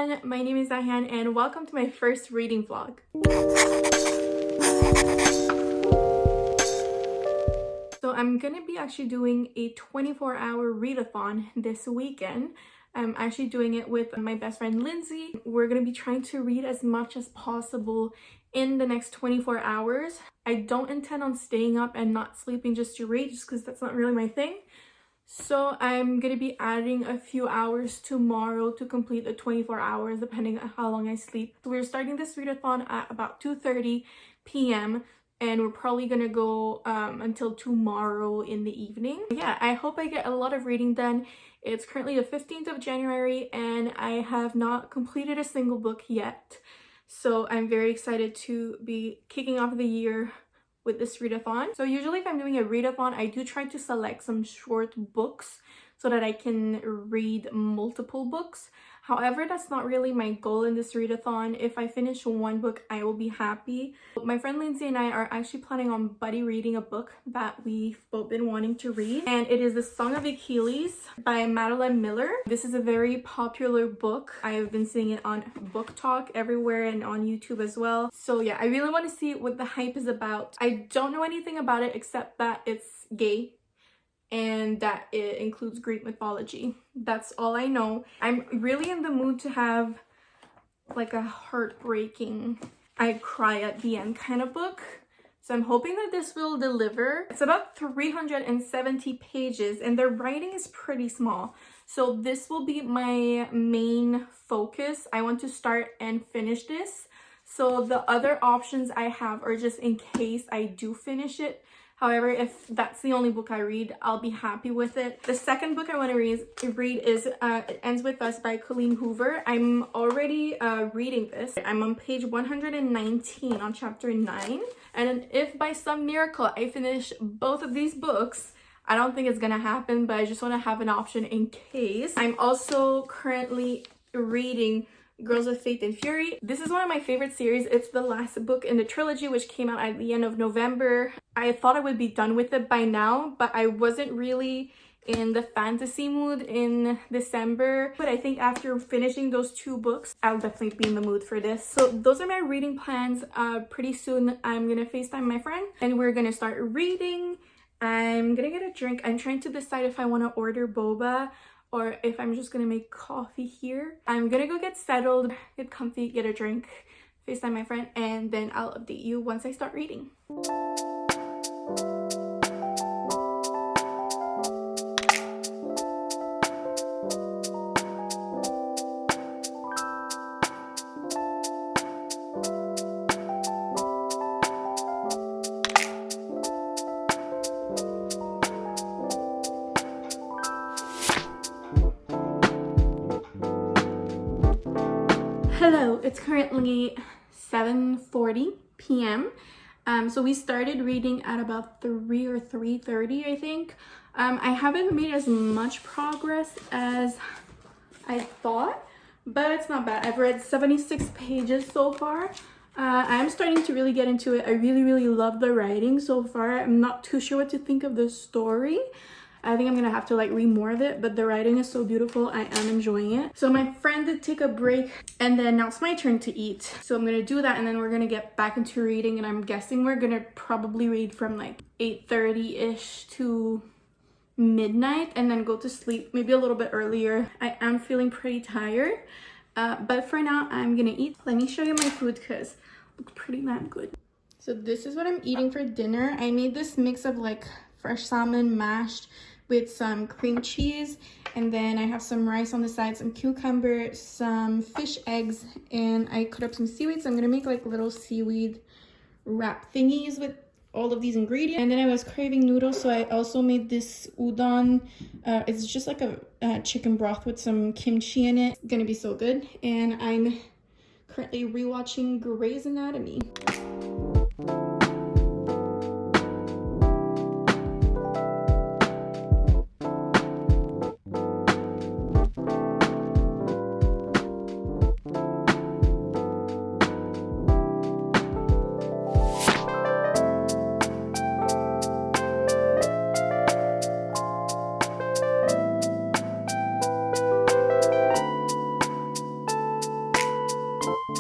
everyone, my name is Zahan and welcome to my first reading vlog. So I'm gonna be actually doing a 24-hour readathon this weekend. I'm actually doing it with my best friend Lindsay. We're gonna be trying to read as much as possible in the next 24 hours. I don't intend on staying up and not sleeping just to read, just because that's not really my thing. So I'm gonna be adding a few hours tomorrow to complete the 24 hours, depending on how long I sleep. So we're starting this readathon at about 2:30 p.m. and we're probably gonna go until tomorrow in the evening. Yeah, I hope I get a lot of reading done. It's currently the 15th of January and I have not completed a single book yet. So I'm very excited to be kicking off the year with this readathon. So usually if I'm doing a readathon, I do try to select some short books so that I can read multiple books. However, that's not really my goal in this readathon. If I finish one book, I will be happy. My friend Lindsay and I are actually planning on buddy reading a book that we've both been wanting to read, and it is The Song of Achilles by Madeline Miller. This is a very popular book. I've been seeing it on BOOKTok everywhere and on YouTube as well. So yeah, I really want to see what the hype is about. I don't know anything about it except that it's gay and that it includes Greek mythology. That's all I know. I'm really in the mood to have like a heartbreaking, I cry at the end kind of book. So I'm hoping that this will deliver. It's about 370 pages and the writing is pretty small. So this will be my main focus. I want to start and finish this. So the other options I have are just in case I do finish it. However, if that's the only book I read, I'll be happy with it. The second book I want to read is It Ends With Us by Colleen Hoover. I'm already reading this. I'm on page 119 on chapter 9. And if by some miracle I finish both of these books, I don't think it's gonna happen, but I just want to have an option in case. I'm also currently reading Girls of Faith and Fury. This is one of my favorite series. It's the last book in the trilogy, which came out at the end of November. I thought I would be done with it by now, but I wasn't really in the fantasy mood in December. But I think after finishing those two books, I'll definitely be in the mood for this. So those are my reading plans. Pretty soon I'm gonna FaceTime my friend and we're gonna start reading. I'm gonna get a drink. I'm trying to decide if I want to order boba or if I'm just gonna make coffee here. I'm gonna go get settled, get comfy, get a drink, FaceTime my friend, and then I'll update you once I start reading. Hello, it's currently 7:40 p.m. So we started reading at about 3 or 3:30, I think. I haven't made as much progress as I thought, but it's not bad. I've read 76 pages so far. I'm starting to really get into it. I really love the writing so far. I'm not too sure what to think of the story. I think I'm gonna have to like read more of it, but the writing is so beautiful. I am enjoying it. So my friend did take a break and then now it's my turn to eat. So I'm gonna do that and then we're gonna get back into reading, and I'm guessing we're gonna probably read from like 8:30-ish to midnight and then go to sleep maybe a little bit earlier. I am feeling pretty tired, but for now I'm gonna eat. Let me show you my food because it looks pretty damn good. So this is what I'm eating for dinner. I made this mix of like fresh salmon mashed with some cream cheese, and then I have some rice on the side, some cucumber, some fish eggs, and I cut up some seaweed. So I'm gonna make like little seaweed wrap thingies with all of these ingredients. And then I was craving noodles, so I also made this udon. It's just like a chicken broth with some kimchi in it. It's gonna be so good. And I'm currently rewatching Grey's Anatomy. I've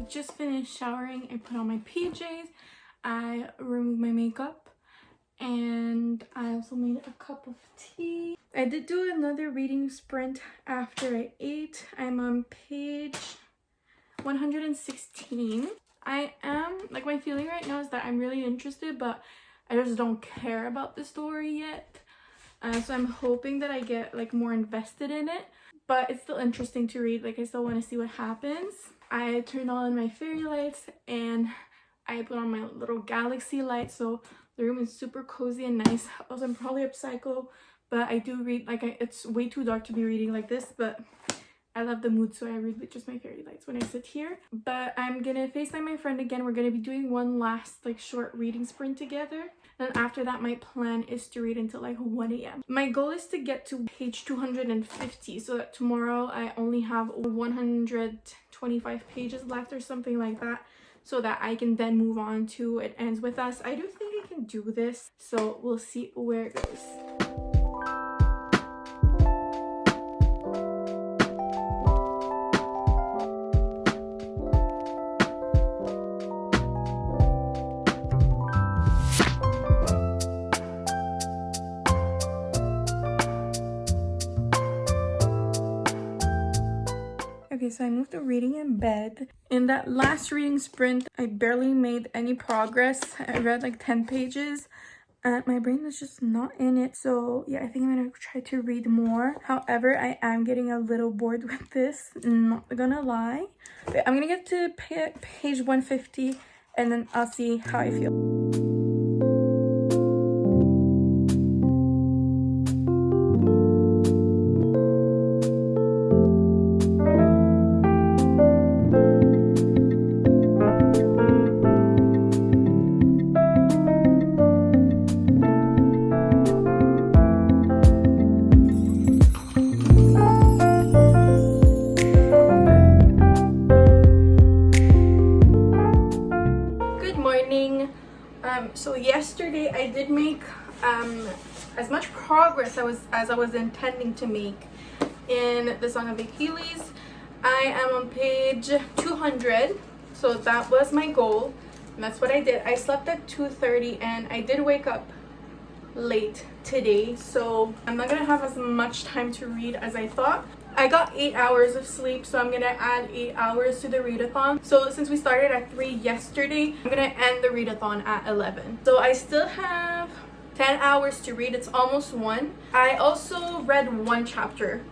just finished showering. I put on my PJs. I removed my makeup. And I also made a cup of tea. I did do another reading sprint after I ate. I'm on page 116. Like, my feeling right now is that I'm really interested, but I just don't care about the story yet. So I'm hoping that I get like more invested in it, but it's still interesting to read. Like, I still want to see what happens. I turned on my fairy lights and I put on my little galaxy light, so the room is super cozy and nice. Also, I'm probably up psycho, but I do read, like, it's way too dark to be reading like this, but I love the mood, so I read with just my fairy lights when I sit here. But I'm gonna FaceTime my friend again. We're gonna be doing one last like short reading sprint together. And after that, my plan is to read until like 1 a.m. My goal is to get to page 250, so that tomorrow I only have 125 pages left or something like that, so that I can then move on to It Ends With Us. I do think I can do this, so we'll see where it goes. Okay, so I moved to reading in bed. In that last reading sprint, I barely made any progress. I read like 10 pages and my brain is just not in it. So yeah, I think I'm gonna try to read more. However, I am getting a little bored with this, not gonna lie. But I'm gonna get to page 150 and then I'll see how I feel. So yesterday I did make as much progress as I was intending to make in the Song of Achilles. I am on page 200, so that was my goal, and that's what I did. I slept at 2:30 and I did wake up late today, so I'm not gonna have as much time to read as I thought. I got 8 hours of sleep, so I'm gonna add 8 hours to the readathon. So since we started at 3 yesterday, I'm gonna end the readathon at 11. So I still have 10 hours to read. It's almost 1. I also read 1 chapter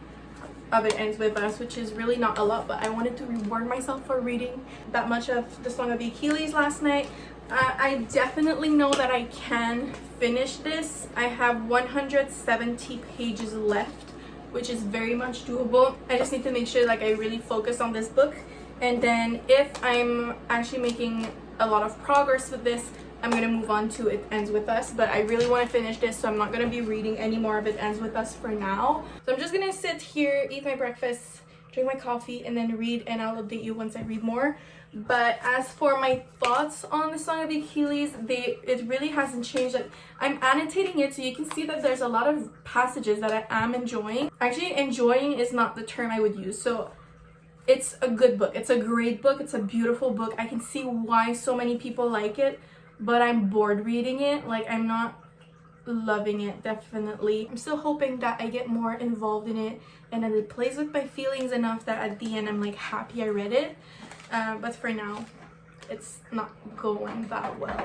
of It Ends With Us, which is really not a lot, but I wanted to reward myself for reading that much of the Song of Achilles last night. I definitely know that I can finish this. I have 170 pages left, which is very much doable. I just need to make sure like I really focus on this book, and then if I'm actually making a lot of progress with this, I'm gonna move on to It Ends With Us. But I really want to finish this, so I'm not gonna be reading any more of It Ends With Us for now. So I'm just gonna sit here, eat my breakfast, drink my coffee, and then read, and I'll update you once I read more. But as for my thoughts on the Song of Achilles, it really hasn't changed. Like, I'm annotating it so you can see that there's a lot of passages that I am enjoying. Actually, enjoying is not the term I would use. So it's a good book. It's a great book. It's a beautiful book. I can see why so many people like it, but I'm bored reading it. Like, I'm not loving it, definitely. I'm still hoping that I get more involved in it and that it plays with my feelings enough that at the end I'm like happy I read it. But for now, it's not going that well.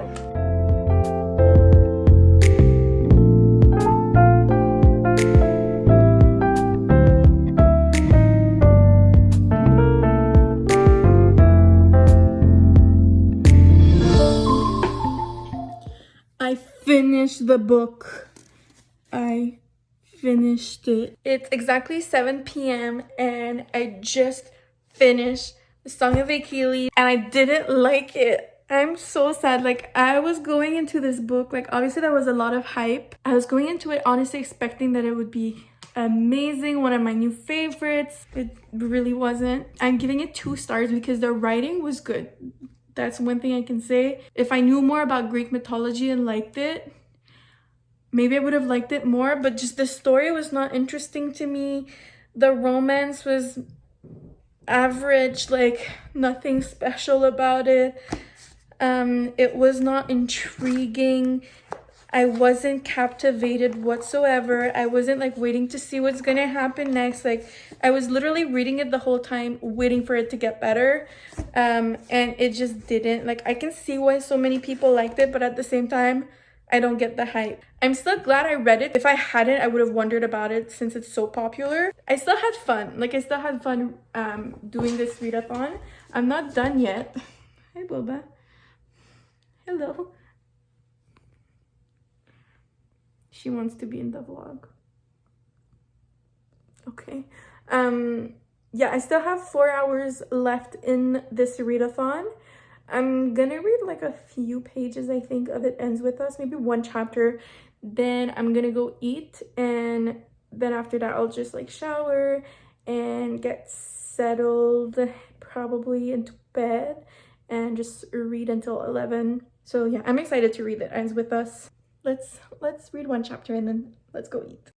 I finished the book. I finished it. It's exactly 7 p.m. and I just finished the Song of Achilles and I didn't like it. I'm so sad. Like, I was going into this book, like, obviously there was a lot of hype. I was going into it honestly expecting that it would be amazing, one of my new favorites. It really wasn't. I'm giving it 2 stars because the writing was good. That's one thing I can say. If I knew more about Greek mythology and liked it, maybe I would have liked it more, but just the story was not interesting to me. The romance was average, like nothing special about it. It was not intriguing. I wasn't captivated whatsoever. I wasn't like waiting to see what's gonna happen next. Like I was literally reading it the whole time, waiting for it to get better. And it just didn't. Like I can see why so many people liked it, but at the same time, I don't get the hype. I'm still glad I read it. If I hadn't, I would have wondered about it since it's so popular. I still had fun. Like I still had fun doing this readathon. I'm not done yet. Hi, Boba. Hello. She wants to be in the vlog. Okay. Yeah, I still have 4 hours left in this readathon. I'm gonna read like a few pages, I think, of It Ends With Us, maybe 1 chapter. Then I'm gonna go eat, and then after that I'll just like shower and get settled, probably into bed, and just read until 11. So yeah, I'm excited to read It Ends With Us. Let's read 1 chapter and then let's go eat.